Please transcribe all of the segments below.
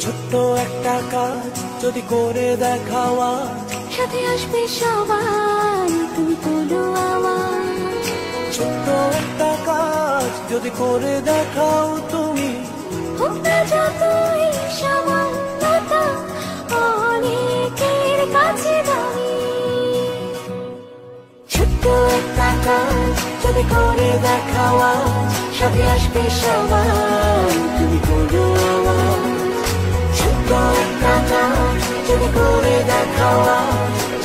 ছোট্ট একটা কাজ যদি করে দেখাওয়া, সাথে আসবে সবাই, তুমি বলো আমার। ছোট্ট একটা কাজ যদি করে দেখাও তুমি, হোক না যতই সামান্যতা, অনেকের কাছে দামি। ছোট্ট একটা কাজ যদি করে দেখাওয়া, সাথে আসবে সবাই, তুমি বলো আমার। ছোট্ট একটা কাজ যদি করে দেখাওয়া,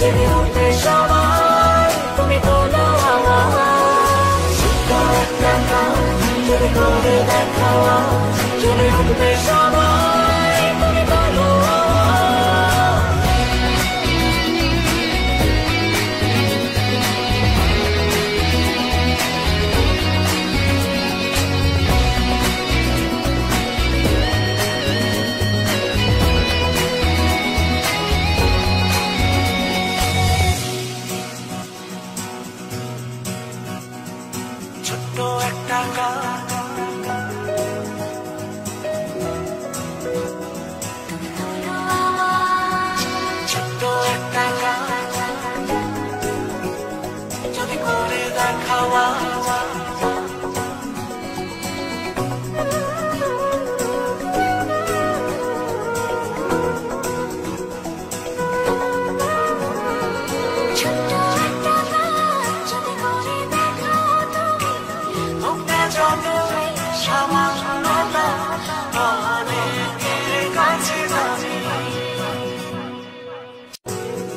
জেনে উঠবে সবাই, তুমি বলো আমার। ছোট্ট একটা কাজ যদি করে দেখাওয়া, জেনে উঠবে সবাই, তুমি বলো আমার। ছোট্ট একটা কাজ, ছোট্ট একটা কাজ যদি করে দেখাওয়া, ছোট্ট একটা কাজ যদি করে দেখাও তুমি, হোক না যতই সামান্যতা, অনেকের কাছে দামি।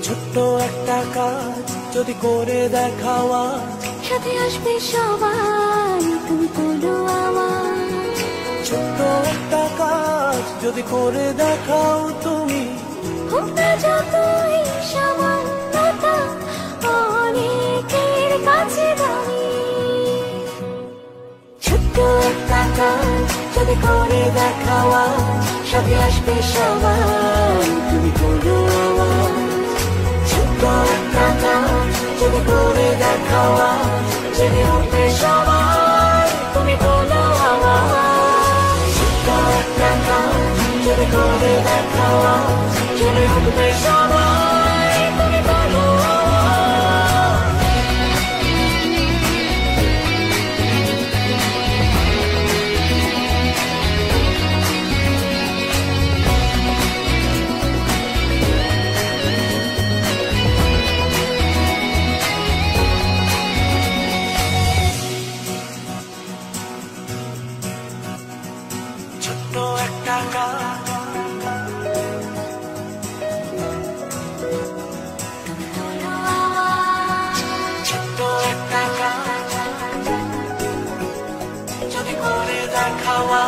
ছোট্ট একটা কাজ যদি করে দেখাওয়া, সাথে আসবে সবাই, তুমি বলো আমার। ছোট্ট একটা কাজ যদি করে দেখাও তুমি, হোক না যতই সামান্যতা, অনেকের কাছে দামি। ছোট্ট একটা কাজ যদি করে দেখাওয়া, সাথে আসবে সবাই, তুমি বলো আমার। ছোট্ট একটা কাজ যদি করে দেখাওয়া, জেনে উঠবে সবাই, তুমি বলো আমার। ছোট্ট একটা কাজ যদি করে দেখাওয়া, জেনে উঠবে সবাই, তুমি বলো আমার। ছোট্ট একটা কাজ, ছোট্ট একটা কাজ যদি করে দেখাওয়া,